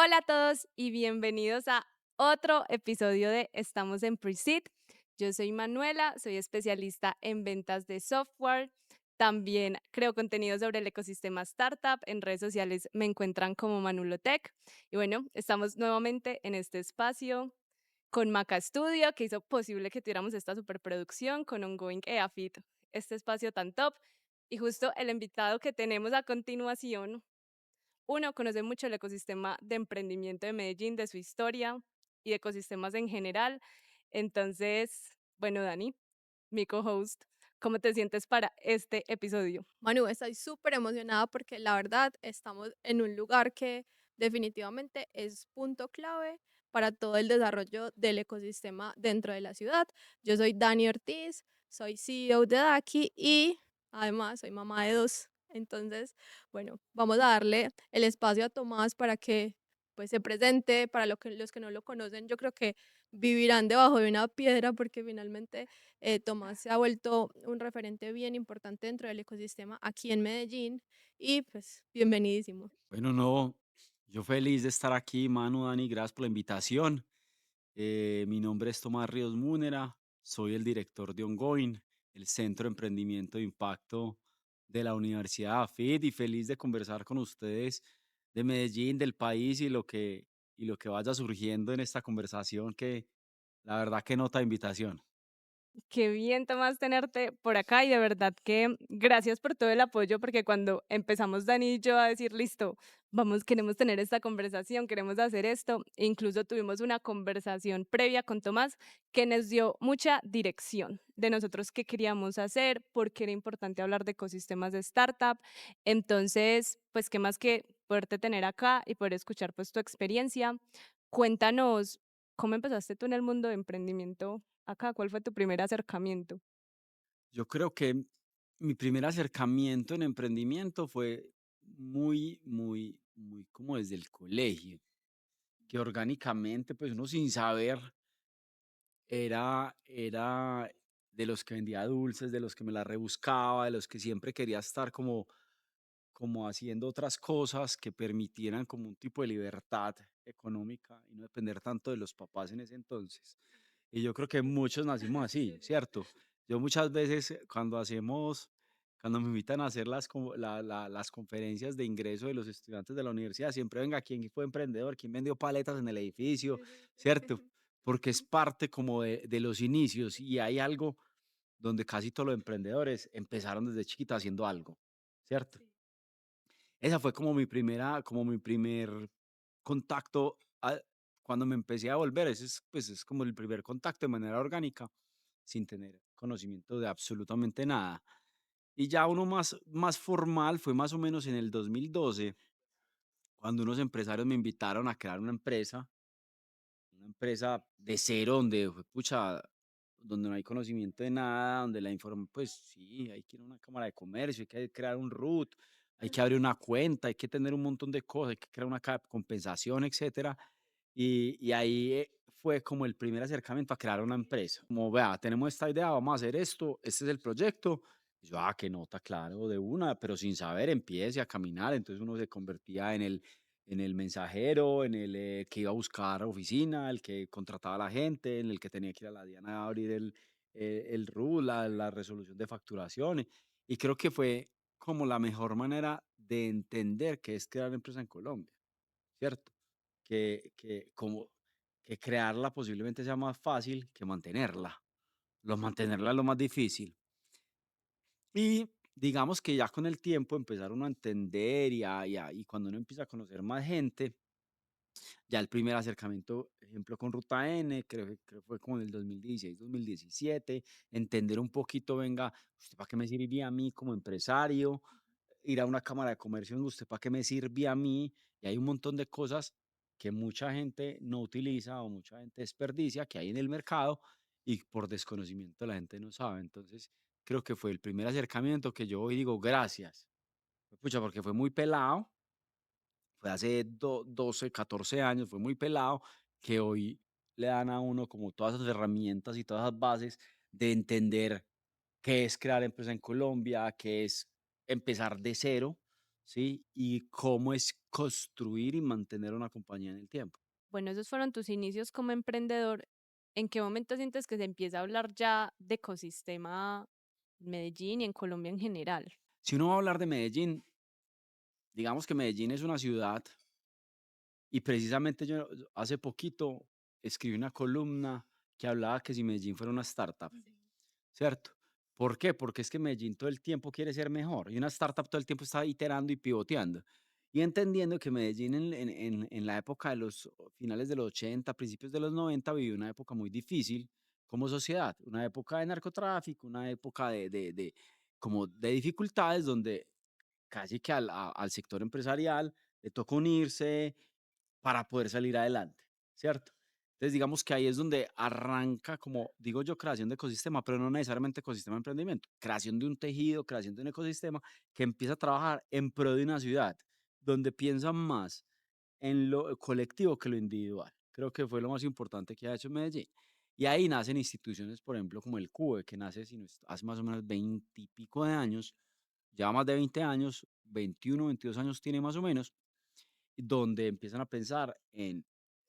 Hola a todos y bienvenidos a otro episodio de Estamos en Preseed. Yo soy Manuela, soy especialista en ventas de software. También creo contenido sobre el ecosistema startup. En redes sociales me encuentran como Manulotech. Y bueno, estamos nuevamente en este espacio con Maca Studio, que hizo posible que tuviéramos esta superproducción con Ongoing EAFIT, este espacio tan top. Y justo el invitado que tenemos a continuación uno, conoce mucho el ecosistema de emprendimiento de Medellín, de su historia y de ecosistemas en general. Entonces, bueno, Dani, mi co-host, ¿cómo te sientes para este episodio? Manu, estoy súper emocionada porque la verdad estamos en un lugar que definitivamente es punto clave para todo el desarrollo del ecosistema dentro de la ciudad. Yo soy Dani Ortiz, soy CEO de Daki y además soy mamá de dos. Entonces, bueno, vamos a darle el espacio a Tomás para que pues se presente, para los que no lo conocen, yo creo que vivirán debajo de una piedra porque finalmente Tomás se ha vuelto un referente bien importante dentro del ecosistema aquí en Medellín y pues bienvenidísimo. Bueno, no, yo feliz de estar aquí, Manu, Dani, gracias por la invitación. Mi nombre es Tomás Ríos Múnera, soy el director de Ongoing, el Centro de Emprendimiento de Impacto de la Universidad AFIT y feliz de conversar con ustedes de Medellín, del país y lo que vaya surgiendo en esta conversación que la verdad que nota invitación. Qué bien, Tomás, tenerte por acá y de verdad que gracias por todo el apoyo, porque cuando empezamos Dani y yo a decir, listo, vamos, queremos tener esta conversación, queremos hacer esto, e incluso tuvimos una conversación previa con Tomás que nos dio mucha dirección de nosotros qué queríamos hacer, por qué era importante hablar de ecosistemas de startup. Entonces, pues qué más que poderte tener acá y poder escuchar pues tu experiencia. Cuéntanos, ¿cómo empezaste tú en el mundo de emprendimiento acá? ¿Cuál fue tu primer acercamiento? Yo creo que mi primer acercamiento en emprendimiento fue muy como desde el colegio, que orgánicamente, pues uno sin saber, era de los que vendía dulces, de los que me la rebuscaba, de los que siempre quería estar como haciendo otras cosas que permitieran como un tipo de libertad económica y no depender tanto de los papás en ese entonces. Y yo creo que muchos nacimos así, ¿cierto? Yo muchas veces cuando me invitan a hacer las conferencias de ingreso de los estudiantes de la universidad, siempre venga, ¿quién fue emprendedor? ¿Quién vendió paletas en el edificio? Sí, sí. ¿Cierto? Porque es Ujú. parte como de los inicios y hay algo donde casi todos los emprendedores empezaron desde chiquita haciendo algo, ¿cierto? Sí. Esa fue como mi primer contacto, cuando me empecé a volver, ese es, pues, es como el primer contacto de manera orgánica, sin tener conocimiento de absolutamente nada. Y ya uno más formal fue más o menos en el 2012, cuando unos empresarios me invitaron a crear una empresa de cero, donde, pucha, donde no hay conocimiento de nada, donde la información, pues sí, hay que ir a una cámara de comercio, hay que crear un RUT, hay que abrir una cuenta, hay que tener un montón de cosas, hay que crear una compensación, etcétera. Y ahí fue como el primer acercamiento a crear una empresa. Como, vea, tenemos esta idea, vamos a hacer esto, este es el proyecto. Y yo, qué nota, claro, de una, pero sin saber, empiece a caminar. Entonces uno se convertía en el mensajero, en el que iba a buscar oficina, el que contrataba a la gente, en el que tenía que ir a la DIANA a abrir el RU, la resolución de facturaciones. Y creo que fue como la mejor manera de entender qué es crear empresa en Colombia, ¿cierto? Que crearla posiblemente sea más fácil que mantenerla. Mantenerla es lo más difícil. Y digamos que ya con el tiempo empezaron a entender y cuando uno empieza a conocer más gente, ya el primer acercamiento, ejemplo, con Ruta N, creo que fue como en el 2016, 2017, entender un poquito, venga, ¿usted para qué me serviría a mí como empresario? Ir a una cámara de comercio, venga, ¿usted para qué me sirve a mí? Y hay un montón de cosas que mucha gente no utiliza o mucha gente desperdicia que hay en el mercado y por desconocimiento la gente no sabe. Entonces, creo que fue el primer acercamiento que yo hoy digo gracias. Pucha, porque fue muy pelado, fue hace 12, 14 años, fue muy pelado, que hoy le dan a uno como todas esas herramientas y todas esas bases de entender qué es crear empresa en Colombia, qué es empezar de cero, ¿sí? Y cómo es construir y mantener una compañía en el tiempo. Bueno, esos fueron tus inicios como emprendedor. ¿En qué momento sientes que se empieza a hablar ya de ecosistema en Medellín y en Colombia en general? Si uno va a hablar de Medellín, digamos que Medellín es una ciudad y precisamente yo hace poquito escribí una columna que hablaba que si Medellín fuera una startup, ¿cierto? ¿Por qué? Porque es que Medellín todo el tiempo quiere ser mejor y una startup todo el tiempo está iterando y pivoteando. Y entendiendo que Medellín en la época de los finales de los 80, principios de los 90, vivió una época muy difícil como sociedad, una época de narcotráfico, una época como de dificultades donde casi que al sector empresarial le toca unirse para poder salir adelante, ¿cierto? Entonces, digamos que ahí es donde arranca, como digo yo, creación de ecosistema, pero no necesariamente ecosistema de emprendimiento, creación de un tejido, creación de un ecosistema que empieza a trabajar en pro de una ciudad, donde piensan más en lo colectivo que lo individual. Creo que fue lo más importante que ha hecho Medellín. Y ahí nacen instituciones, por ejemplo, como el CUBE, que nace hace más o menos 20 y pico de años, ya más de 20 años, 21, 22 años tiene más o menos, donde empiezan a pensar en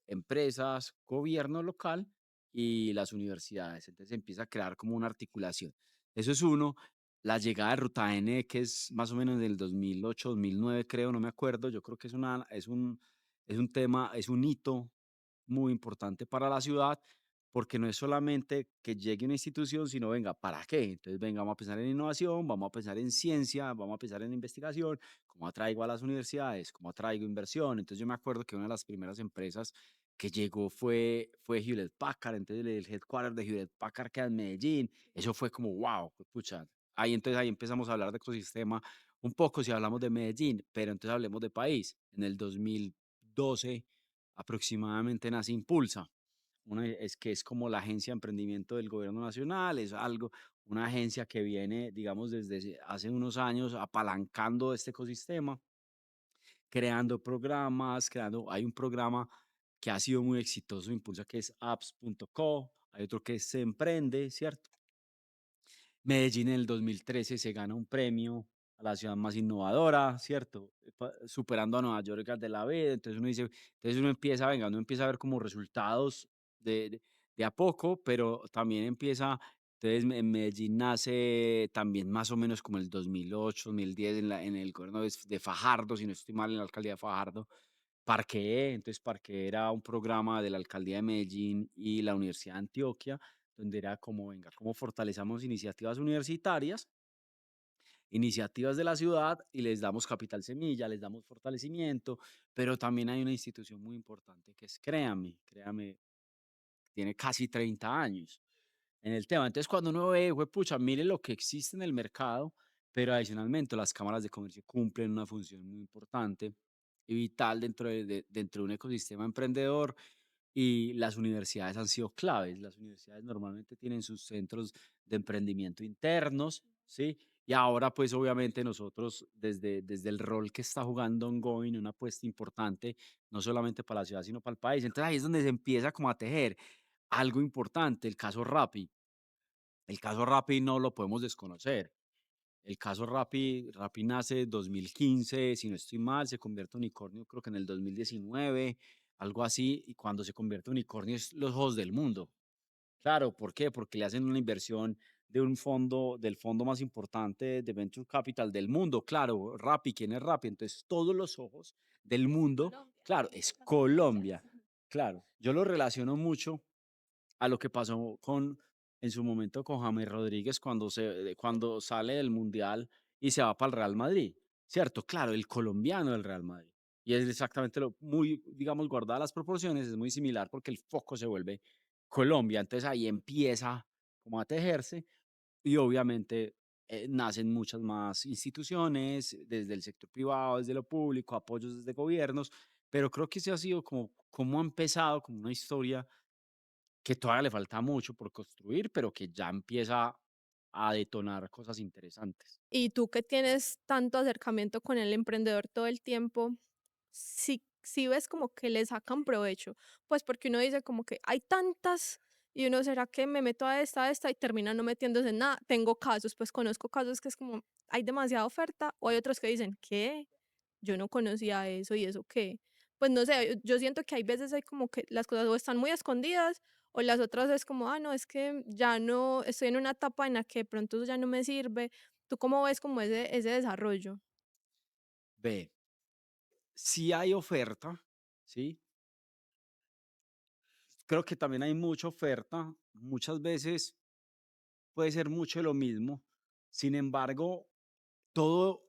empresas, gobierno local y las universidades. Entonces se empieza a crear como una articulación. Eso es uno. La llegada de Ruta N, que es más o menos del 2008, 2009, creo, no me acuerdo. Yo creo que es un tema, es un hito muy importante para la ciudad, porque no es solamente que llegue una institución, sino venga, ¿para qué? Entonces, venga, vamos a pensar en innovación, vamos a pensar en ciencia, vamos a pensar en investigación, cómo atraigo a las universidades, cómo atraigo inversión. Entonces, yo me acuerdo que una de las primeras empresas que llegó fue Hewlett Packard, entonces el headquarter de Hewlett Packard queda en Medellín. Eso fue como, wow, pucha. Ahí empezamos a hablar de ecosistema un poco si hablamos de Medellín, pero entonces hablemos de país. En el 2012 aproximadamente nace Impulsa, es que es como la agencia de emprendimiento del gobierno nacional, es algo, una agencia que viene, digamos, desde hace unos años apalancando este ecosistema, creando programas, hay un programa que ha sido muy exitoso, Impulsa, que es apps.co, hay otro que es Se Emprende, ¿cierto? Medellín en el 2013 se gana un premio a la ciudad más innovadora, ¿cierto? Superando a Nueva York de la vida. Entonces uno dice, entonces uno empieza, venga, uno empieza a ver como resultados de a poco, pero también empieza, entonces en Medellín nace también más o menos como el 2008, 2010 en el gobierno de Fajardo, si no estoy mal, en la alcaldía de Fajardo. Parque, entonces Parque era un programa de la alcaldía de Medellín y la Universidad de Antioquia, donde era como, venga, cómo fortalecemos iniciativas universitarias, iniciativas de la ciudad y les damos capital semilla, les damos fortalecimiento, pero también hay una institución muy importante que es Créame, tiene casi 30 años en el tema. Entonces, cuando uno ve, pucha, mire lo que existe en el mercado, pero adicionalmente las cámaras de comercio cumplen una función muy importante y vital dentro de un ecosistema emprendedor, y las universidades han sido claves. Las universidades normalmente tienen sus centros de emprendimiento internos, ¿sí? Y ahora, pues obviamente nosotros, desde el rol que está jugando Ongoing, una apuesta importante, no solamente para la ciudad, sino para el país. Entonces ahí es donde se empieza como a tejer algo importante, el caso Rappi. El caso Rappi no lo podemos desconocer. El caso Rappi nace en 2015, si no estoy mal, se convierte en unicornio creo que en el 2019, algo así, y cuando se convierte en unicornio es los ojos del mundo. Claro, ¿por qué? Porque le hacen una inversión de un fondo, del fondo más importante de Venture Capital del mundo. Claro, Rappi, ¿quién es Rappi? Entonces todos los ojos del mundo, Colombia, claro, como es está pasando en Colombia. ellas. Claro, yo lo relaciono mucho a lo que pasó en su momento con James Rodríguez cuando sale del Mundial y se va para el Real Madrid, ¿cierto? Claro, el colombiano del Real Madrid. Y es exactamente muy, digamos, guardadas las proporciones, es muy similar porque el foco se vuelve Colombia. Entonces ahí empieza como a tejerse y obviamente nacen muchas más instituciones, desde el sector privado, desde lo público, apoyos desde gobiernos, pero creo que ese ha sido como ha empezado, como una historia que todavía le falta mucho por construir, pero que ya empieza a detonar cosas interesantes. Y tú que tienes tanto acercamiento con el emprendedor todo el tiempo, si ves como que le sacan provecho, pues porque uno dice como que hay tantas y uno será que me meto a esta y termina no metiéndose en nada. Tengo casos, pues conozco casos que es como hay demasiada oferta o hay otros que dicen, ¿qué? yo no conocía eso y eso qué. Pues no sé, yo siento que hay veces hay como que las cosas o están muy escondidas o las otras es como, ah, no, es que ya no, estoy en una etapa en la que de pronto eso ya no me sirve. ¿Tú cómo ves como ese desarrollo? Ve, si hay oferta, ¿sí? Creo que también hay mucha oferta. Muchas veces puede ser mucho de lo mismo. Sin embargo, todo,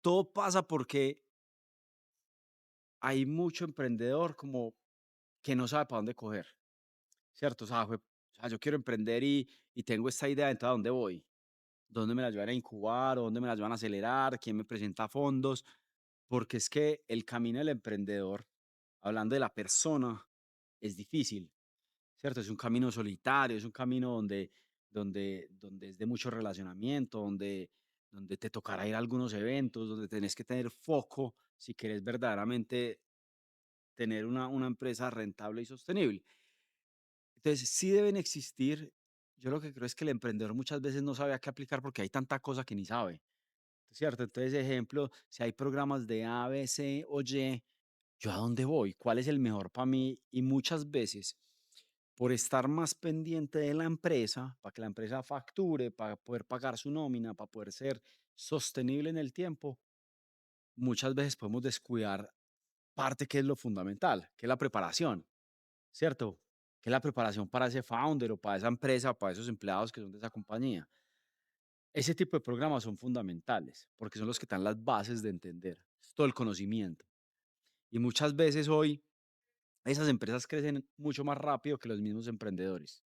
todo pasa porque hay mucho emprendedor como que no sabe para dónde coger, ¿cierto? O sea, yo quiero emprender y tengo esta idea, entonces ¿a dónde voy? ¿Dónde me la llevan a incubar? ¿O dónde me la llevan a acelerar? ¿Quién me presenta fondos? Porque es que el camino del emprendedor, hablando de la persona, es difícil, ¿cierto? Es un camino solitario, es un camino donde es de mucho relacionamiento, donde te tocará ir a algunos eventos, donde tenés que tener foco si quieres verdaderamente tener una empresa rentable y sostenible. Entonces, sí deben existir. Yo lo que creo es que el emprendedor muchas veces no sabe a qué aplicar porque hay tanta cosa que ni sabe, ¿cierto? Entonces, ejemplo, si hay programas de A, B, C o Y, ¿yo a dónde voy? ¿Cuál es el mejor para mí? Y muchas veces, por estar más pendiente de la empresa, para que la empresa facture, para poder pagar su nómina, para poder ser sostenible en el tiempo, muchas veces podemos descuidar parte que es lo fundamental, que es la preparación, ¿cierto? Que es la preparación para ese founder o para esa empresa, para esos empleados que son de esa compañía. Ese tipo de programas son fundamentales porque son los que dan las bases de entender todo el conocimiento. Y muchas veces hoy esas empresas crecen mucho más rápido que los mismos emprendedores.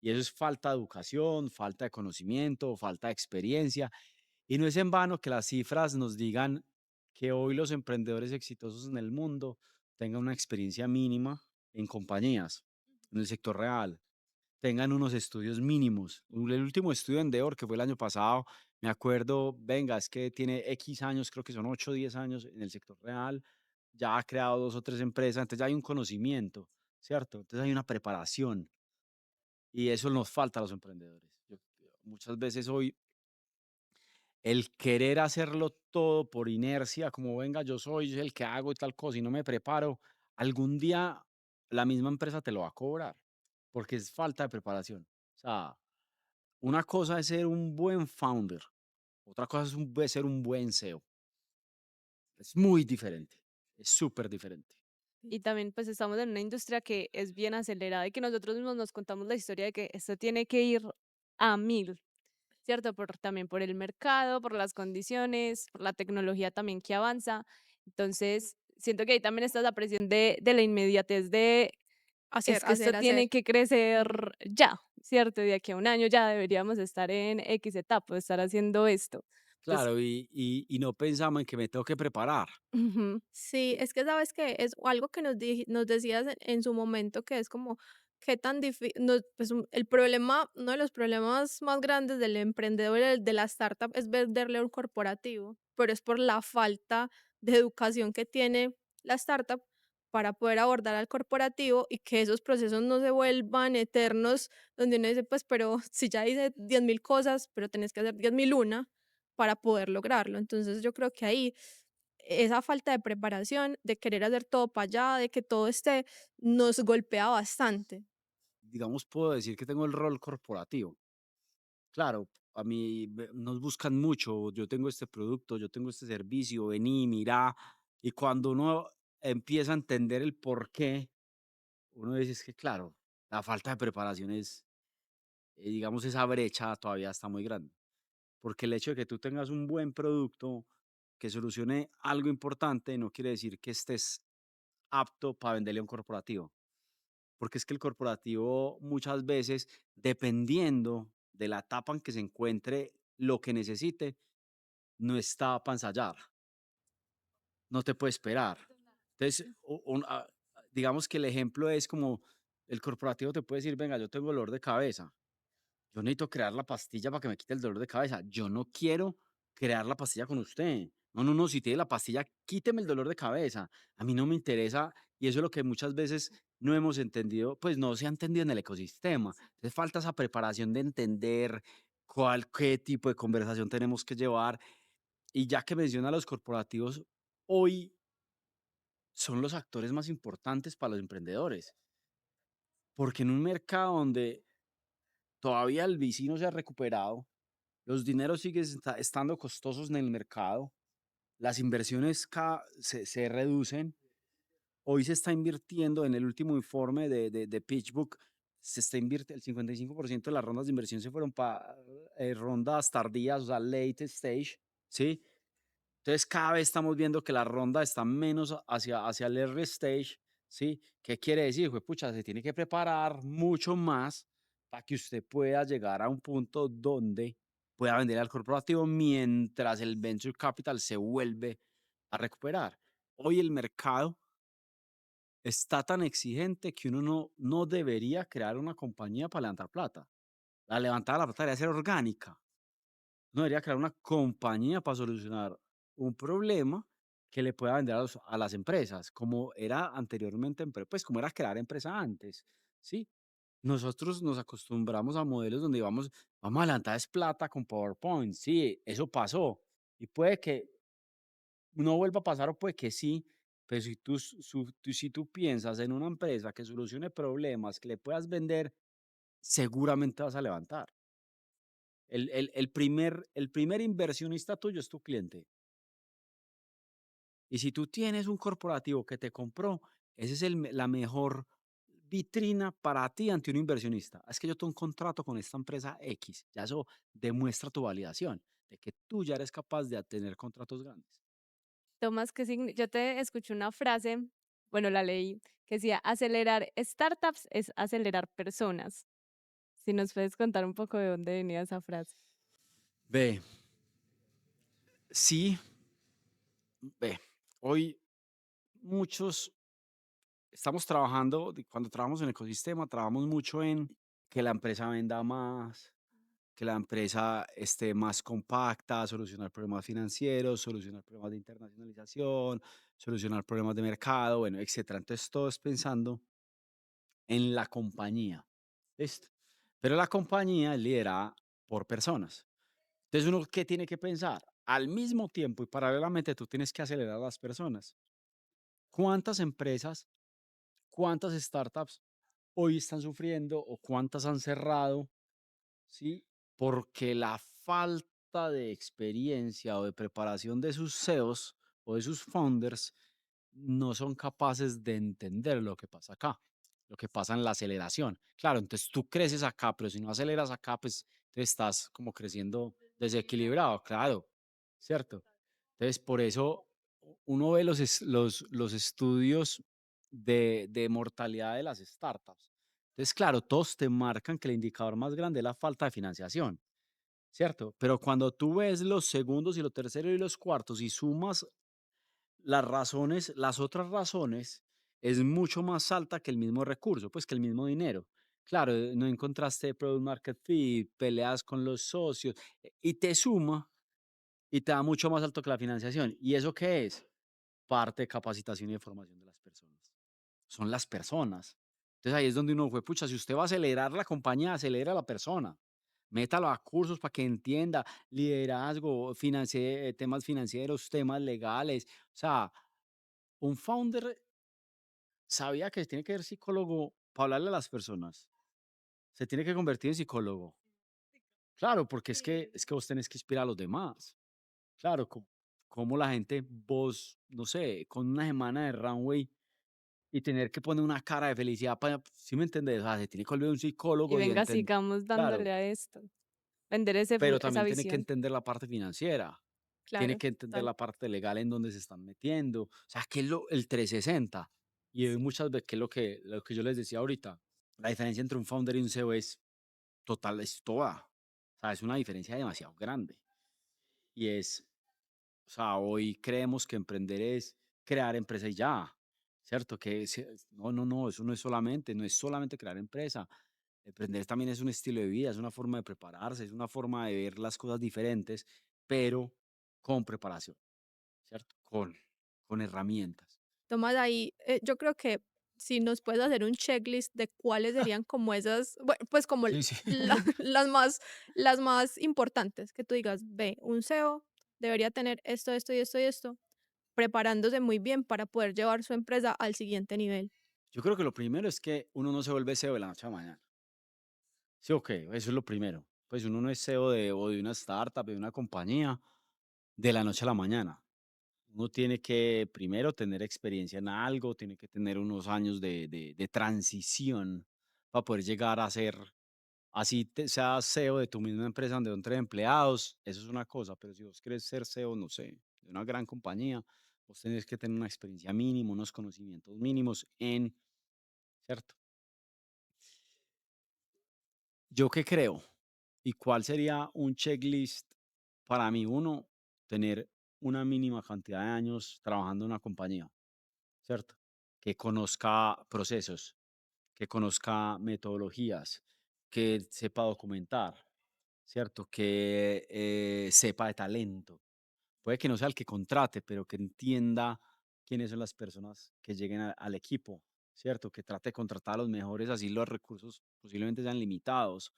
Y eso es falta de educación, falta de conocimiento, falta de experiencia. Y no es en vano que las cifras nos digan que hoy los emprendedores exitosos en el mundo tengan una experiencia mínima en compañías, en el sector real, tengan unos estudios mínimos. El último estudio en Endeavor, que fue el año pasado, me acuerdo, venga, es que tiene X años, creo que son 8 o 10 años en el sector real, ya ha creado 2 o 3 empresas, entonces ya hay un conocimiento, ¿cierto? Entonces hay una preparación y eso nos falta a los emprendedores. Muchas veces hoy el querer hacerlo todo por inercia, como venga, yo soy el que hago y tal cosa y no me preparo, algún día la misma empresa te lo va a cobrar, porque es falta de preparación. O sea, una cosa es ser un buen founder, otra cosa es ser un buen CEO. Es muy diferente, es súper diferente. Y también pues estamos en una industria que es bien acelerada y que nosotros mismos nos contamos la historia de que esto tiene que ir a 1000, ¿cierto? También por el mercado, por las condiciones, por la tecnología también que avanza. Entonces, siento que ahí también está la presión de la inmediatez de, Hacer, es que esto hacer, hacer. tiene que crecer ya, ¿cierto? De aquí a un año ya deberíamos estar en X etapa, estar haciendo esto. Pues, Claro, y no pensamos en que me tengo que preparar. ujú, Sí, es que sabes que es algo que nos decías en su momento, que es como qué tan difícil, pues el problema, uno de los problemas más grandes del emprendedor, de la startup, es venderle a un corporativo, pero es por la falta de educación que tiene la startup para poder abordar al corporativo y que esos procesos no se vuelvan eternos, donde uno dice, pues, pero si ya hice 10.000 cosas, pero tenés que hacer 10.000 una para poder lograrlo. Entonces yo creo que ahí esa falta de preparación, de querer hacer todo para allá, de que todo esté, nos golpea bastante. Digamos, puedo decir que tengo el rol corporativo. Claro, a mí nos buscan mucho, yo tengo este producto, yo tengo este servicio, vení, mira, y cuando uno empieza a entender el por qué, uno dice es que, claro, la falta de preparación es, digamos, esa brecha todavía está muy grande, porque el hecho de que tú tengas un buen producto que solucione algo importante no quiere decir que estés apto para venderle a un corporativo. Porque es que el corporativo muchas veces, dependiendo de la etapa en que se encuentre lo que necesite, no está para ensayar, no te puede esperar. Entonces, digamos que el ejemplo es como el corporativo te puede decir, venga, yo tengo dolor de cabeza, yo necesito crear la pastilla para que me quite el dolor de cabeza. Yo no quiero crear la pastilla con usted. No, no, no, si tiene la pastilla, quíteme el dolor de cabeza. A mí no me interesa y eso es lo que muchas veces no hemos entendido, pues no se ha entendido en el ecosistema. Entonces falta esa preparación de entender qué tipo de conversación tenemos que llevar Y ya que menciona a los corporativos, hoy son los actores más importantes para los emprendedores, porque en un mercado donde todavía el VC no se ha recuperado, los dineros siguen estando costosos en el mercado, las inversiones se reducen. Hoy se está invirtiendo en el último informe de PitchBook, se está invirtiendo el 55% de las rondas de inversión se fueron para rondas tardías, o sea, late stage, ¿sí? Entonces, cada vez estamos viendo que la ronda está menos hacia el early stage, ¿sí? ¿Qué quiere decir? Pues, pucha, se tiene que preparar mucho más para que usted pueda llegar a un punto donde pueda vender al corporativo mientras el venture capital se vuelve a recuperar. Hoy el mercado está tan exigente que uno no debería crear una compañía para levantar plata. La levantada de la plata debería ser orgánica. No debería crear una compañía para solucionar un problema que le pueda vender a las empresas, como era anteriormente, pues como era crear empresa antes, ¿sí? Nosotros nos acostumbramos a modelos donde vamos a levantar es plata con PowerPoint, sí, eso pasó. Y puede que no vuelva a pasar o puede que sí, pero si tú piensas en una empresa que solucione problemas que le puedas vender, seguramente vas a levantar. El primer inversionista tuyo es tu cliente. Y si tú tienes un corporativo que te compró, esa es la mejor vitrina para ti ante un inversionista. Es que yo tengo un contrato con esta empresa X. Ya eso demuestra tu validación de que tú ya eres capaz de tener contratos grandes. Tomás, yo te escuché una frase, bueno, la leí, que decía, acelerar startups es acelerar personas. Si nos puedes contar un poco de dónde venía esa frase. Ve, sí, ve, hoy muchos estamos trabajando, cuando trabajamos en el ecosistema, trabajamos mucho en que la empresa venda más, que la empresa esté más compacta, solucionar problemas financieros, solucionar problemas de internacionalización, solucionar problemas de mercado, bueno, etcétera. Entonces, todo es pensando en la compañía. ¿Listo? Pero la compañía es liderada por personas. Entonces, uno, ¿qué tiene que pensar? Al mismo tiempo y paralelamente, tú tienes que acelerar a las personas. ¿Cuántas empresas, cuántas startups hoy están sufriendo o cuántas han cerrado? ¿Sí? Porque la falta de experiencia o de preparación de sus CEOs o de sus founders no son capaces de entender lo que pasa acá, lo que pasa en la aceleración. Claro, entonces tú creces acá, pero si no aceleras acá, pues te estás como creciendo desequilibrado, claro, ¿cierto? Entonces, por eso uno ve los estudios de mortalidad de las startups. Entonces, claro, todos te marcan que el indicador más grande es la falta de financiación, ¿cierto? Pero cuando tú ves los segundos y los terceros y los cuartos y sumas las razones, las otras razones, es mucho más alta que el mismo recurso, pues que el mismo dinero. Claro, no encontraste product market fit, peleas con los socios y te suma y te da mucho más alto que la financiación. ¿Y eso qué es? Parte de capacitación y de formación de las personas. Son las personas. Entonces ahí es donde uno fue, pucha, si usted va a acelerar la compañía, acelera a la persona. Métalo a cursos para que entienda liderazgo, temas financieros, temas legales. O sea, un founder sabía que tiene que ser psicólogo para hablarle a las personas. Se tiene que convertir en psicólogo. Claro, porque es que vos tenés que inspirar a los demás. Claro, como la gente, vos, no sé, con una semana de runway y tener que poner una cara de felicidad para, ¿sí me entendés? O sea, se tiene que volver un Y psicólogo y venga, entender, sigamos claro, dándole a esto. Vender pero esa también tiene que visión. entender la parte financiera, tiene Claro, que entender total. la parte legal en donde se están metiendo, o sea, que es el 360. Y hoy Sí. muchas veces, que es lo que yo les decía ahorita, la diferencia entre un founder y un CEO es total, es toda. O sea, es una diferencia demasiado grande. Y o sea, hoy creemos que emprender es crear empresa y ya, ¿cierto? No, eso no es solamente crear empresa. Emprender también es un estilo de vida, es una forma de prepararse, es una forma de ver las cosas diferentes, pero con preparación, ¿cierto? Con herramientas. Tomás, ahí yo creo que si nos puedes hacer un checklist de cuáles serían como esas, bueno, pues como Sí, sí. las más importantes, que tú digas, ve, un SEO. debería tener esto, esto y esto y esto, preparándose muy bien para poder llevar su empresa al siguiente nivel. Yo creo que lo primero es que uno no se vuelve CEO de la noche a la mañana. Sí, ok, eso es lo primero. Pues uno no es CEO o de una startup, de una compañía, de la noche a la mañana. Uno tiene que primero tener experiencia en algo, tiene que tener unos años de transición para poder llegar a ser, así seas CEO de tu misma empresa donde son 3 empleados, eso es una cosa, pero si vos quieres ser CEO, no sé, de una gran compañía, vos tenés que tener una experiencia mínima, unos conocimientos mínimos ¿cierto? ¿Yo qué creo? ¿Y cuál sería un checklist para mí? Uno, tener una mínima cantidad de años trabajando en una compañía, ¿cierto? Que conozca procesos, que conozca metodologías, que sepa documentar, ¿cierto? Que sepa de talento. Puede que no sea el que contrate, pero que entienda quiénes son las personas que lleguen al equipo, ¿cierto? Que trate de contratar a los mejores, así los recursos posiblemente sean limitados,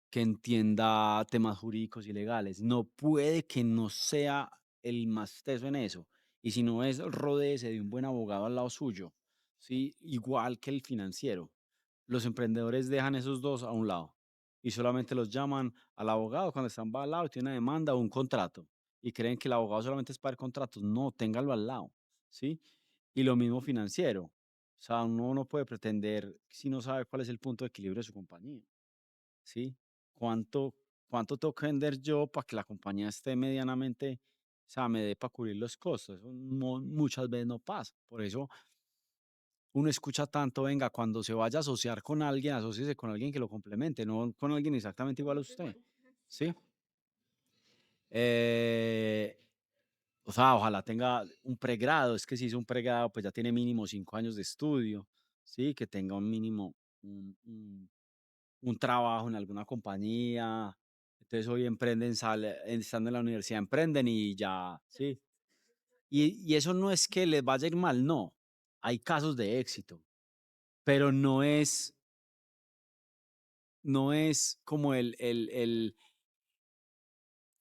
que entienda temas jurídicos y legales. No puede que no sea el más teso en eso. Y si no es, rodéese de un buen abogado al lado suyo, ¿sí? Igual que el financiero. Los emprendedores dejan esos dos a un lado y solamente los llaman al abogado cuando están al lado y tiene una demanda o un contrato y creen que el abogado solamente es para el contratos. No, téngalo al lado, ¿sí? Y lo mismo financiero. O sea, uno no puede pretender si no sabe cuál es el punto de equilibrio de su compañía, ¿sí? ¿Cuánto, cuánto tengo que vender yo para que la compañía esté medianamente, o sea, me dé para cubrir los costos? Eso muchas veces no pasa. Por eso uno escucha tanto, venga, cuando se vaya a asociar con alguien, asóciese con alguien que lo complemente, no con alguien exactamente igual a usted, ¿sí? Eh, o sea, ojalá tenga un pregrado, es que si es un pregrado, pues ya tiene mínimo 5 años de estudio, ¿sí? Que tenga un mínimo, un trabajo en alguna compañía. Entonces hoy emprenden, estando en la universidad, emprenden y ya, ¿sí? Y eso no es que les vaya a ir mal, no. Hay casos de éxito, pero no es como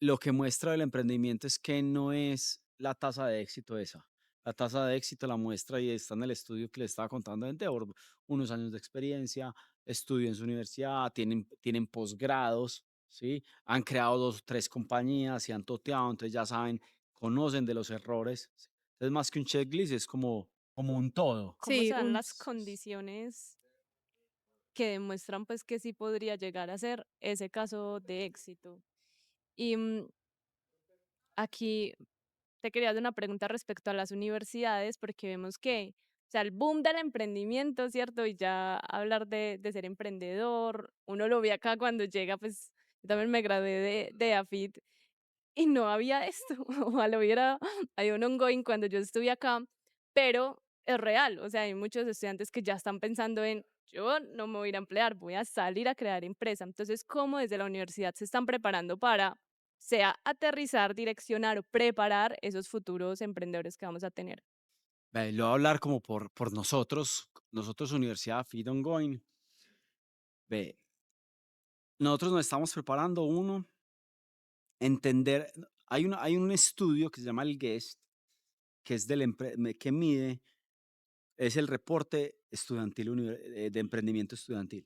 lo que muestra el emprendimiento es que no es la tasa de éxito esa. La tasa de éxito la muestra y está en el estudio que le estaba contando de Endeavor, unos años de experiencia, estudio en su universidad, tienen posgrados, ¿sí? Han creado 2 o 3 compañías, se han toteado, entonces ya saben, conocen de los errores. ¿Sí? Entonces, más que un checklist, es como un todo. ¿Cómo Sí, se dan las condiciones que demuestran pues que sí podría llegar a ser ese caso de éxito? Y aquí te quería hacer una pregunta respecto a las universidades, porque vemos que, o sea, el boom del emprendimiento, ¿cierto? Y ya hablar de ser emprendedor, uno lo ve acá cuando llega, pues yo también me gradué de AFIT y no había esto, ojalá hubiera, hay un ongoing cuando yo estuve acá, pero es real, o sea, hay muchos estudiantes que ya están pensando en, yo no me voy a ir a emplear, voy a salir a crear empresa. Entonces, ¿cómo desde la universidad se están preparando para, sea aterrizar, direccionar o preparar esos futuros emprendedores que vamos a tener? Ve, lo voy a hablar como por nosotros Universidad Feed Ongoing. Ve, nosotros nos estamos preparando, uno, entender, hay un estudio que se llama el GEST, que es que mide, es el reporte estudiantil de emprendimiento estudiantil,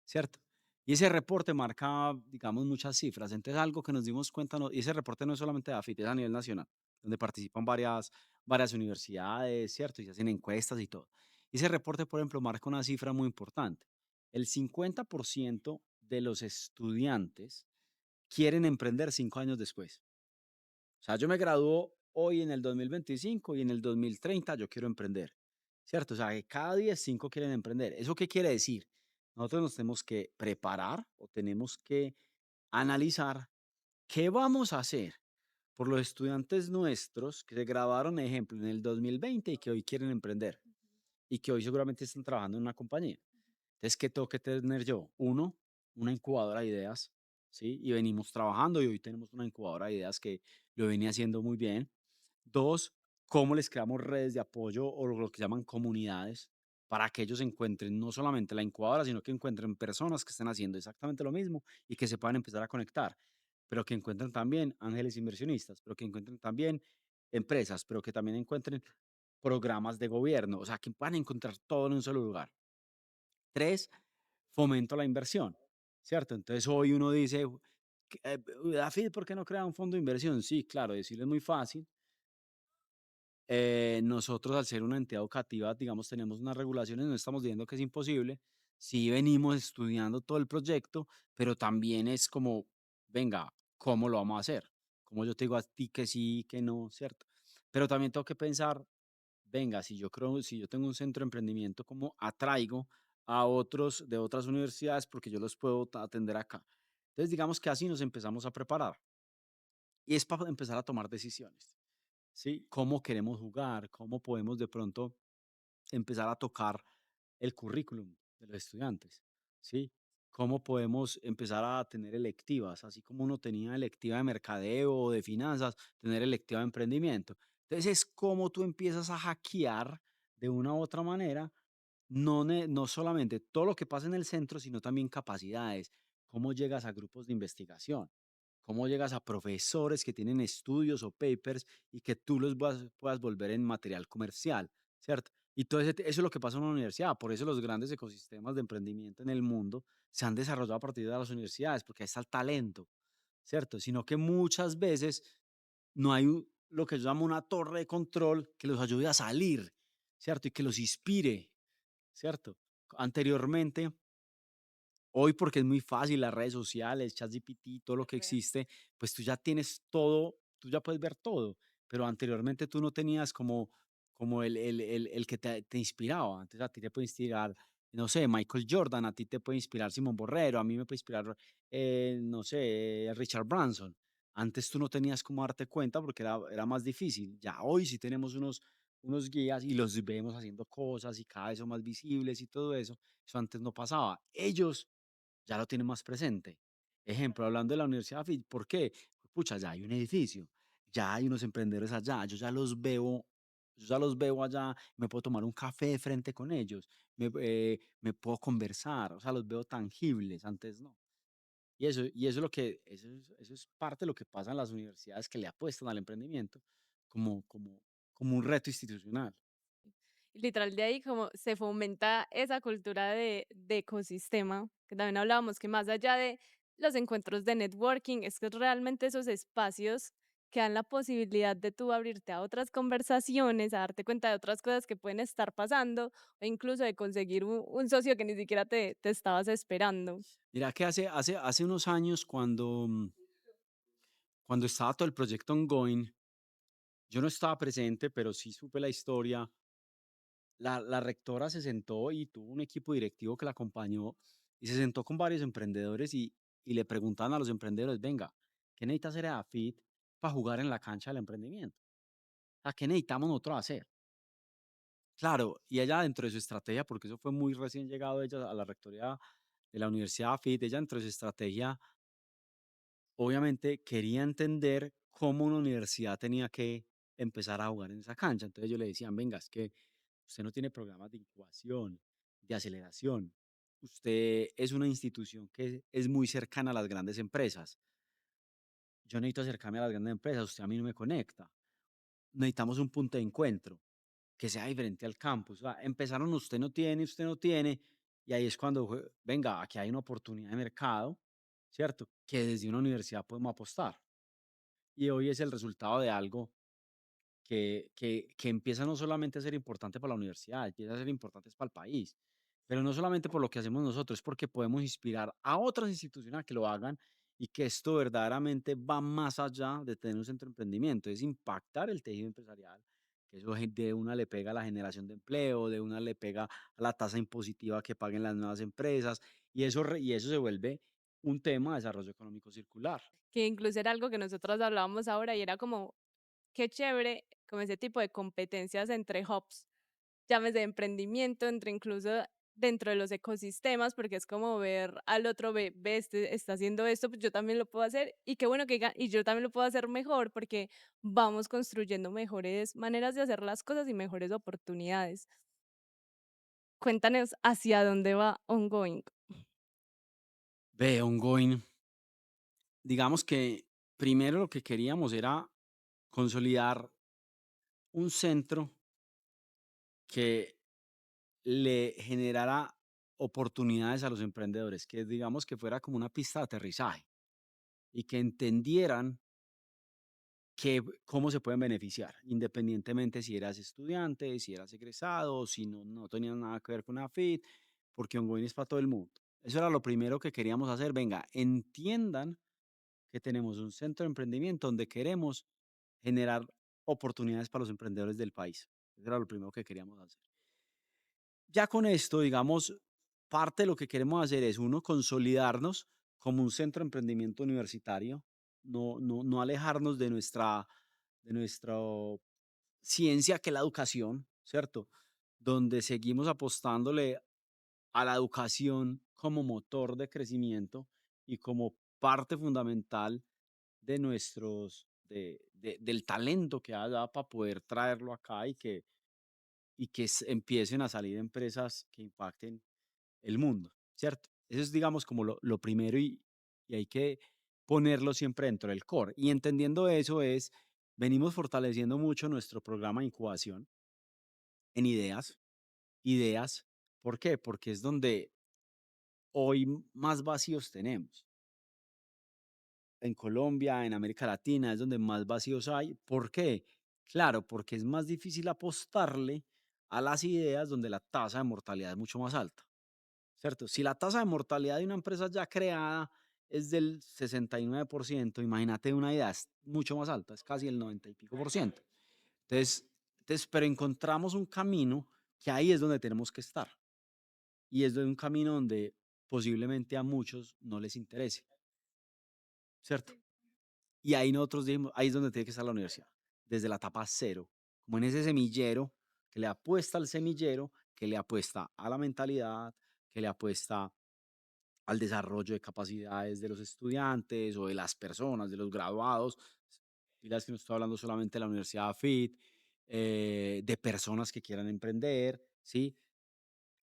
¿cierto? Y ese reporte marca, digamos, muchas cifras. Entonces, algo que nos dimos cuenta, y ese reporte no es solamente de AFIT, es a nivel nacional, donde participan varias universidades, ¿cierto? Y se hacen encuestas y todo. Y ese reporte, por ejemplo, marca una cifra muy importante. El 50% de los estudiantes quieren emprender 5 años después. O sea, yo me gradúo hoy en el 2025 y en el 2030 yo quiero emprender, ¿cierto? O sea, que cada 10, 5 quieren emprender. ¿Eso qué quiere decir? Nosotros nos tenemos que preparar o tenemos que analizar qué vamos a hacer por los estudiantes nuestros que se graduaron, ejemplo, en el 2020 y que hoy quieren emprender y que hoy seguramente están trabajando en una compañía. Entonces, ¿qué tengo que tener yo? Uno, una incubadora de ideas, ¿sí? Y venimos trabajando y hoy tenemos una incubadora de ideas que lo venía haciendo muy bien. Dos, cómo les creamos redes de apoyo o lo que llaman comunidades para que ellos encuentren no solamente la incubadora, sino que encuentren personas que estén haciendo exactamente lo mismo y que se puedan empezar a conectar. pero que encuentren también ángeles inversionistas, pero que encuentren también empresas, pero que también encuentren programas de gobierno, o sea, que puedan encontrar todo en un solo lugar. Tres, fomento a la inversión, ¿cierto? Entonces hoy uno dice, Dafid, ¿por qué no crea un fondo de inversión? Sí, claro, decirlo es muy fácil. Nosotros, al ser una entidad educativa, digamos, tenemos unas regulaciones, no estamos diciendo que es imposible. Sí venimos estudiando todo el proyecto, pero también es como, venga, ¿cómo lo vamos a hacer? Como yo te digo a ti que sí, que no, ¿cierto? Pero también tengo que pensar, venga, si yo tengo un centro de emprendimiento, ¿cómo atraigo a otros de otras universidades? Porque yo los puedo atender acá. Entonces, digamos que así nos empezamos a preparar. Y es para empezar a tomar decisiones. ¿Sí? ¿Cómo queremos jugar? ¿Cómo podemos de pronto empezar a tocar el currículum de los estudiantes? ¿Sí? ¿Cómo podemos empezar a tener electivas? Así como uno tenía electiva de mercadeo o de finanzas, tener electiva de emprendimiento. Entonces es como tú empiezas a hackear de una u otra manera, no solamente todo lo que pasa en el centro, sino también capacidades. ¿Cómo llegas a grupos de investigación? ¿Cómo llegas a profesores que tienen estudios o papers y que tú los puedas volver en material comercial, ¿cierto? Y todo eso es lo que pasa en una universidad. Por eso los grandes ecosistemas de emprendimiento en el mundo se han desarrollado a partir de las universidades, porque ahí está el talento, ¿cierto? Sino que muchas veces no hay lo que yo llamo una torre de control que los ayude a salir, ¿cierto? Y que los inspire, ¿cierto? Anteriormente, hoy porque es muy fácil, las redes sociales, ChatGPT, todo lo Es que real. existe, pues tú ya tienes todo, tú ya puedes ver todo, pero anteriormente tú no tenías como el que te inspiraba. Antes a ti te puede inspirar, no sé, Michael Jordan, a ti te puede inspirar Simón Borrero, a mí me puede inspirar, no sé, Richard Branson. Antes tú no tenías como darte cuenta porque era más difícil. Ya hoy sí tenemos unos guías y los vemos haciendo cosas y cada vez son más visibles y todo eso. Eso antes no pasaba. Ellos ya lo tienen más presente. Ejemplo, hablando de la Universidad FIT, ¿por qué? Pucha, ya hay un edificio, ya hay unos emprendedores allá, yo ya los veo allá, me puedo tomar un café de frente con ellos, me puedo conversar, o sea, los veo tangibles, antes no. Y eso es lo que, eso es parte de lo que pasa en las universidades que le apuestan al emprendimiento como, como, como un reto institucional. Literal, de ahí como se fomenta esa cultura de ecosistema, que también hablábamos que más allá de los encuentros de networking, es que realmente esos espacios que dan la posibilidad de tú abrirte a otras conversaciones, a darte cuenta de otras cosas que pueden estar pasando, o incluso de conseguir un socio que ni siquiera te estabas esperando. Mira que hace unos años cuando estaba todo el proyecto ongoing, yo no estaba presente, pero sí supe la historia. La rectora se sentó y tuvo un equipo directivo que la acompañó y se sentó con varios emprendedores y le preguntaban a los emprendedores, venga, ¿qué necesita hacer AFIT para jugar en la cancha del emprendimiento? ¿A qué necesitamos nosotros hacer? Claro, y ella dentro de su estrategia, porque eso fue muy recién llegado ella a la rectoría de la Universidad AFIT, ella dentro de su estrategia obviamente quería entender cómo una universidad tenía que empezar a jugar en esa cancha. Entonces yo le decían, venga, es que usted no tiene programas de incubación, de aceleración. Usted es una institución que es muy cercana a las grandes empresas. Yo necesito acercarme a las grandes empresas, usted a mí no me conecta. Necesitamos un punto de encuentro que sea diferente al campus. O sea, empezaron usted no tiene, y ahí es cuando, venga, aquí hay una oportunidad de mercado, ¿cierto? Que desde una universidad podemos apostar. Y hoy es el resultado de algo que empieza no solamente a ser importante para la universidad, empieza a ser importante para el país, pero no solamente por lo que hacemos nosotros, es porque podemos inspirar a otras instituciones a que lo hagan y que esto verdaderamente va más allá de tener un centro de emprendimiento, es impactar el tejido empresarial, que eso de una le pega a la generación de empleo, de una le pega a la tasa impositiva que paguen las nuevas empresas, y eso se vuelve un tema de desarrollo económico circular. Que incluso era algo que nosotros hablábamos ahora y era como, qué chévere, como ese tipo de competencias entre hubs, llámese de emprendimiento, entre incluso dentro de los ecosistemas, porque es como ver al otro, ve, este está haciendo esto, pues yo también lo puedo hacer, y qué bueno que diga, y yo también lo puedo hacer mejor, porque vamos construyendo mejores maneras de hacer las cosas y mejores oportunidades. Cuéntanos hacia dónde va Ongoing. Ve, ongoing. digamos que primero lo que queríamos era consolidar un centro que le generara oportunidades a los emprendedores, que digamos que fuera como una pista de aterrizaje y que entendieran cómo se pueden beneficiar, independientemente si eras estudiante, si eras egresado, si no tenías nada que ver con AFIT, porque Ongoing es para todo el mundo. Eso era lo primero que queríamos hacer. Venga, entiendan que tenemos un centro de emprendimiento donde queremos generar oportunidades para los emprendedores del país. Eso era lo primero que queríamos hacer. Ya con esto, digamos, parte de lo que queremos hacer es, uno, consolidarnos como un centro de emprendimiento universitario, no alejarnos de nuestra ciencia, que es la educación, ¿cierto? Donde seguimos apostándole a la educación como motor de crecimiento y como parte fundamental del talento que haya para poder traerlo acá y que empiecen a salir empresas que impacten el mundo, ¿cierto? Eso es, digamos, como lo primero y hay que ponerlo siempre dentro del core. Y entendiendo eso venimos fortaleciendo mucho nuestro programa de incubación en ideas. ¿Por qué? Porque es donde hoy más vacíos tenemos. En Colombia, en América Latina, es donde más vacíos hay. ¿Por qué? Claro, porque es más difícil apostarle a las ideas donde la tasa de mortalidad es mucho más alta, ¿cierto? Si la tasa de mortalidad de una empresa ya creada es del 69%, imagínate una idea, es mucho más alta, es casi el 90 y pico por ciento. Pero encontramos un camino que ahí es donde tenemos que estar. Y es de un camino donde posiblemente a muchos no les interese, ¿cierto? Sí. Y ahí nosotros dijimos, ahí es donde tiene que estar la universidad, desde la etapa cero, como en ese semillero, que le apuesta al semillero, que le apuesta a la mentalidad, que le apuesta al desarrollo de capacidades de los estudiantes o de las personas, de los graduados. Pilas que no estoy hablando solamente de la Universidad FIT, de personas que quieran emprender, ¿sí?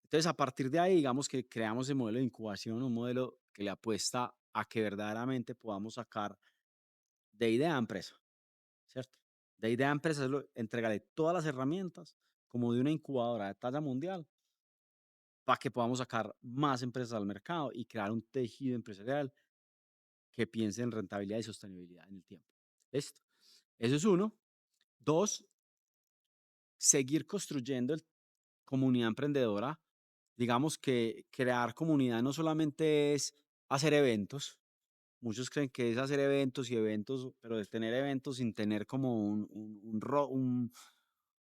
Entonces, a partir de ahí, digamos que creamos el modelo de incubación, un modelo que le apuesta a que verdaderamente podamos sacar de idea a empresa, ¿cierto? De idea a empresa es entregarle todas las herramientas como de una incubadora de talla mundial para que podamos sacar más empresas al mercado y crear un tejido empresarial que piense en rentabilidad y sostenibilidad en el tiempo. ¿Listo? Eso es uno. Dos, seguir construyendo comunidad emprendedora. Digamos que crear comunidad no solamente es hacer eventos. Muchos creen que es hacer eventos y eventos, pero es tener eventos sin tener como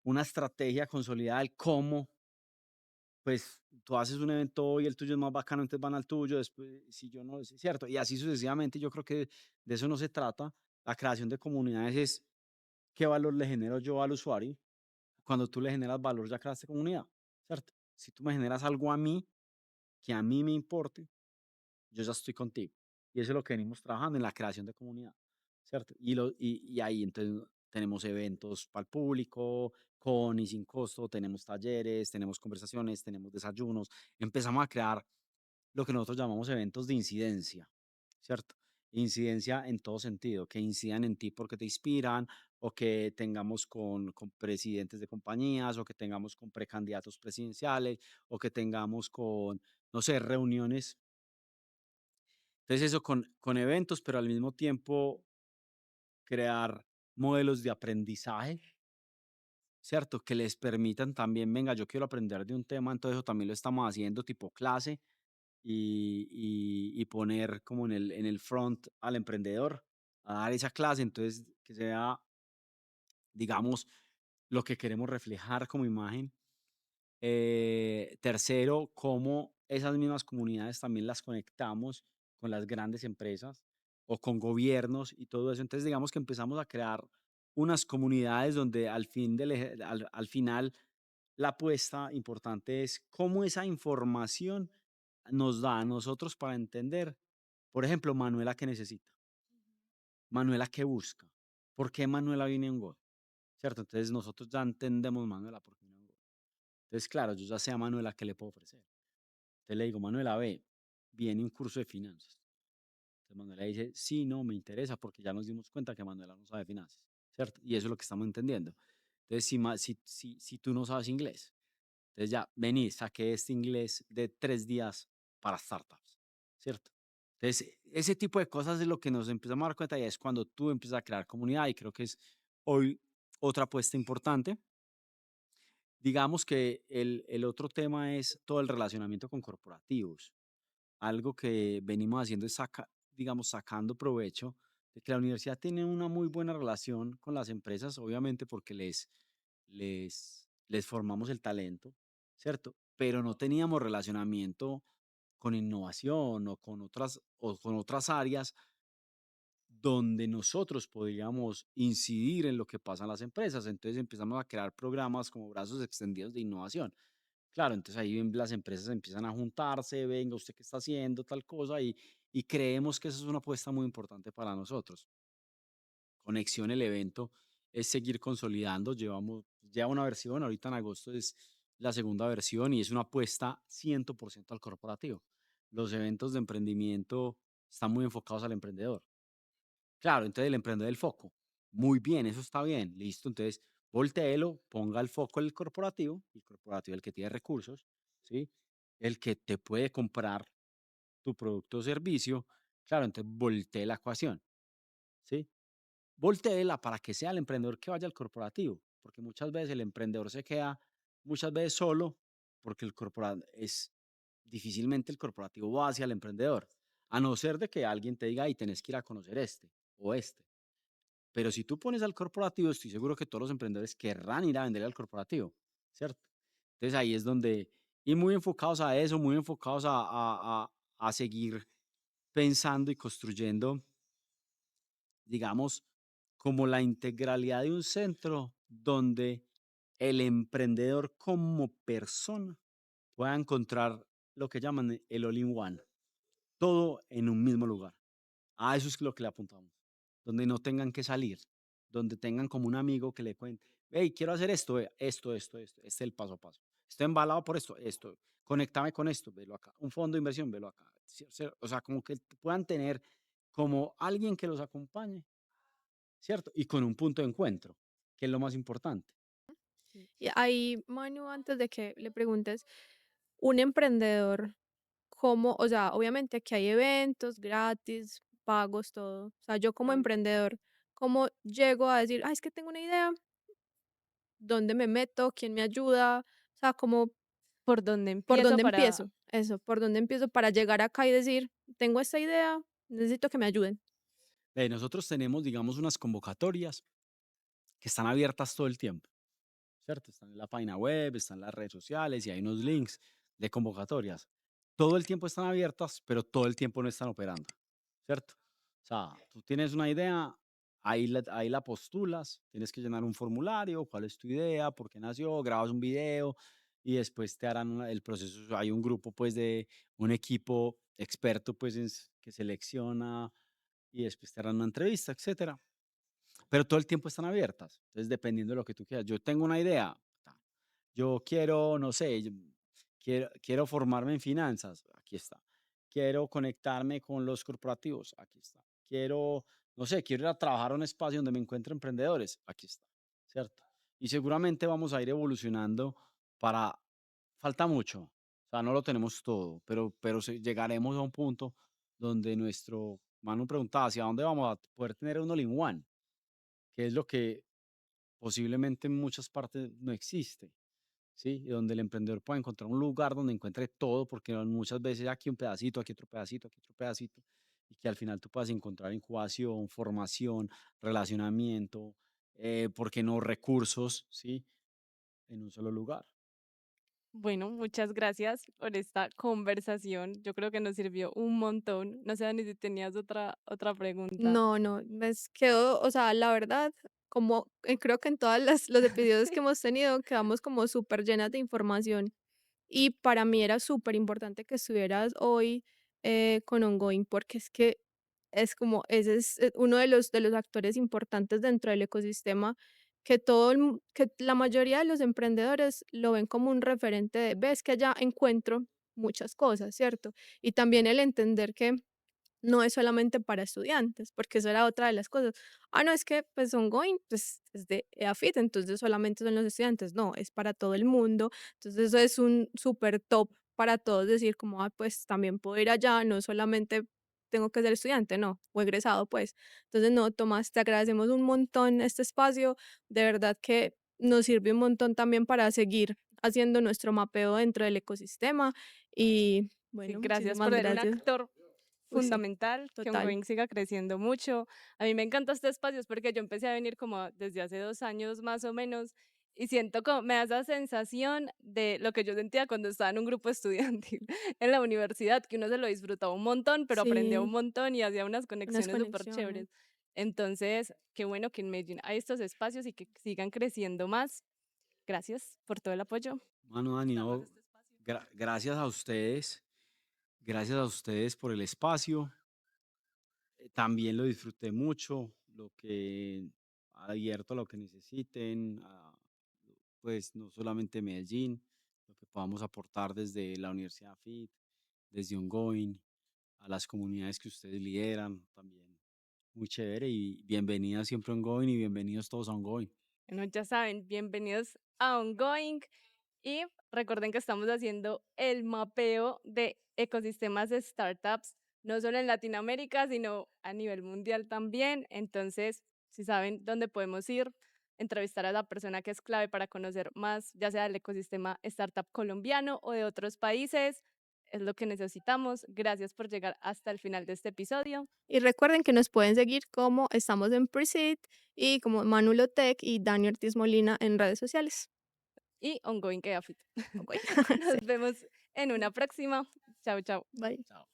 una estrategia consolidada del cómo, pues tú haces un evento hoy, el tuyo es más bacano, entonces van al tuyo, después, si yo no, es cierto, y así sucesivamente. Yo creo que de eso no se trata. La creación de comunidades es qué valor le genero yo al usuario. Cuando tú le generas valor, ya creaste comunidad, ¿cierto? Si tú me generas algo a mí, que a mí me importe, yo ya estoy contigo. Y eso es lo que venimos trabajando en la creación de comunidad, ¿cierto? Y ahí entonces tenemos eventos para el público, con y sin costo, tenemos talleres, tenemos conversaciones, tenemos desayunos. Empezamos a crear lo que nosotros llamamos eventos de incidencia, ¿cierto? Incidencia en todo sentido, que incidan en ti porque te inspiran, o que tengamos con presidentes de compañías, o que tengamos con precandidatos presidenciales, o que tengamos con, no sé, reuniones. Entonces eso con eventos, pero al mismo tiempo crear modelos de aprendizaje, ¿cierto? Que les permitan también, venga, yo quiero aprender de un tema, entonces eso también lo estamos haciendo tipo clase y poner como en el front al emprendedor a dar esa clase, entonces que sea, digamos, lo que queremos reflejar como imagen. Tercero, cómo esas mismas comunidades también las conectamos con las grandes empresas o con gobiernos y todo eso. Entonces, digamos que empezamos a crear unas comunidades donde al final la apuesta importante es cómo esa información nos da a nosotros para entender, por ejemplo, Manuela qué necesita, Manuela qué busca, por qué Manuela viene a un gol, ¿cierto? Entonces nosotros ya entendemos Manuela por qué viene a un gol. Entonces, claro, yo ya sé a Manuela qué le puedo ofrecer. Entonces le digo, Manuela, ve, viene un curso de finanzas. Entonces Manuela dice, sí, no, me interesa porque ya nos dimos cuenta que Manuela no sabe finanzas, ¿cierto? Y eso es lo que estamos entendiendo. Entonces, si tú no sabes inglés, entonces ya vení, saqué este inglés de 3 días para startups, ¿cierto? Entonces, ese tipo de cosas es lo que nos empezamos a dar cuenta y es cuando tú empiezas a crear comunidad y creo que es hoy otra apuesta importante. Digamos que el otro tema es todo el relacionamiento con corporativos. Algo que venimos haciendo es digamos, sacando provecho de que la universidad tiene una muy buena relación con las empresas, obviamente porque les formamos el talento, ¿cierto? Pero no teníamos relacionamiento con innovación o con otras áreas donde nosotros podríamos incidir en lo que pasa en las empresas. Entonces empezamos a crear programas como brazos extendidos de innovación. Claro, entonces ahí las empresas empiezan a juntarse, venga, usted qué está haciendo, tal cosa, y creemos que eso es una apuesta muy importante para nosotros. Conexión, el evento es seguir consolidando, lleva una versión, ahorita en agosto es la segunda versión y es una apuesta 100% al corporativo. Los eventos de emprendimiento están muy enfocados al emprendedor. Claro, entonces el emprendedor del foco. Muy bien, eso está bien, listo. Entonces, voltéelo, ponga el foco en el corporativo el que tiene recursos, ¿sí? El que te puede comprar tu producto o servicio. Claro, entonces voltee la ecuación, ¿sí? Voltéela para que sea el emprendedor que vaya al corporativo, porque muchas veces el emprendedor se queda muchas veces solo porque difícilmente el corporativo va hacia el emprendedor, a no ser de que alguien te diga, y tenés que ir a conocer este o este. Pero si tú pones al corporativo, estoy seguro que todos los emprendedores querrán ir a vender al corporativo, ¿cierto? Entonces ahí es donde, y muy enfocados a eso, muy enfocados a seguir pensando y construyendo, digamos, como la integralidad de un centro donde el emprendedor como persona pueda encontrar lo que llaman el all-in-one, todo en un mismo lugar. A eso es lo que le apuntamos, donde no tengan que salir, donde tengan como un amigo que le cuente, hey, quiero hacer esto, este es el paso a paso. Estoy embalado por esto, conéctame con esto, velo acá. Un fondo de inversión, velo acá. O sea, como que puedan tener como alguien que los acompañe, ¿cierto? Y con un punto de encuentro, que es lo más importante. Sí. Y ahí, Manu, antes de que le preguntes, un emprendedor, ¿cómo? O sea, obviamente aquí hay eventos gratis, pagos, todo. O sea, yo como emprendedor, ¿cómo llego a decir, es que tengo una idea? ¿Dónde me meto? ¿Quién me ayuda? O sea, ¿cómo, ¿Por dónde por empiezo dónde para? empiezo? Eso, ¿por dónde empiezo para llegar acá y decir, tengo esta idea, necesito que me ayuden? Nosotros tenemos, digamos, unas convocatorias que están abiertas todo el tiempo, ¿cierto? Están en la página web, están en las redes sociales y hay unos links de convocatorias. Todo el tiempo están abiertas, pero todo el tiempo no están operando, ¿cierto? O sea, tú tienes una idea, ahí la postulas, tienes que llenar un formulario, cuál es tu idea, por qué nació, grabas un video y después te harán el proceso. Hay un grupo, pues, de un equipo experto, pues, que selecciona y después te harán una entrevista, etcétera. Pero todo el tiempo están abiertas. Entonces, dependiendo de lo que tú quieras. Yo tengo una idea. Yo quiero, no sé, quiero formarme en finanzas. Aquí está. Quiero conectarme con los corporativos. Aquí está. Quiero, no sé, quiero ir a trabajar a un espacio donde me encuentre emprendedores. Aquí está. ¿Cierto? Y seguramente vamos a ir evolucionando para... Falta mucho. O sea, no lo tenemos todo, pero llegaremos a un punto donde Manu preguntaba hacia dónde vamos a poder tener un all-in-one, que es lo que posiblemente en muchas partes no existe, ¿sí? Y donde el emprendedor pueda encontrar un lugar donde encuentre todo, porque muchas veces aquí un pedacito, aquí otro pedacito, aquí otro pedacito, y que al final tú puedas encontrar incubación, formación, relacionamiento, ¿por qué no recursos, ¿sí? En un solo lugar. Bueno, muchas gracias por esta conversación. Yo creo que nos sirvió un montón. No sé, Dani, si tenías otra pregunta. No, no, me quedo, o sea, la verdad, como creo que en todos los episodios que hemos tenido, quedamos como súper llenas de información. Y para mí era súper importante que estuvieras hoy con Ongoing, porque es que es como, ese es uno de los actores importantes dentro del ecosistema, que que la mayoría de los emprendedores lo ven como un referente de, ves que allá encuentro muchas cosas, ¿cierto? Y también el entender que no es solamente para estudiantes, porque eso era otra de las cosas. Ah, no, es que pues Ongoing pues, es de EAFIT, entonces solamente son los estudiantes. No, es para todo el mundo. Entonces eso es un súper top para todos decir como, ah, pues también puedo ir allá, no solamente tengo que ser estudiante, no, o egresado, pues. Entonces, no, Tomás, te agradecemos un montón este espacio. De verdad que nos sirve un montón también para seguir haciendo nuestro mapeo dentro del ecosistema. Y Sí, bueno, gracias muchísimas por ser un gracias. actor Uy, sí, fundamental, que total. Ongoing siga creciendo mucho. A mí me encanta este espacio es porque yo empecé a venir como desde hace 2 años más o menos y siento como, me da esa sensación de lo que yo sentía cuando estaba en un grupo estudiantil en la universidad, que uno se lo disfrutaba un montón, pero aprendía un Sí, montón y hacía unas unas conexiones súper conexiones. chéveres. Entonces, qué bueno que en Medellín hay estos espacios y que sigan creciendo más. Gracias por todo el apoyo. Mano Dani, Darnos no, este espacio. gracias a ustedes por el espacio. También lo disfruté mucho, lo que abierto a lo que necesiten, pues no solamente Medellín, lo que podamos aportar desde la Universidad FIT, desde Ongoing, a las comunidades que ustedes lideran, también muy chévere y bienvenida siempre a Ongoing y bienvenidos todos a Ongoing. Bueno, ya saben, bienvenidos a Ongoing y recuerden que estamos haciendo el mapeo de ecosistemas de startups, no solo en Latinoamérica, sino a nivel mundial también. Entonces, si saben dónde podemos ir, entrevistar a la persona que es clave para conocer más, ya sea del ecosistema startup colombiano o de otros países, es lo que necesitamos. Gracias por llegar hasta el final de este episodio Y recuerden que nos pueden seguir como estamos en Preset y como Manulotech y Dani Ortiz Molina en redes sociales. y Ongoing Keafit. Ok, sí. Nos vemos en una próxima. Chao, chao. Bye. Chao.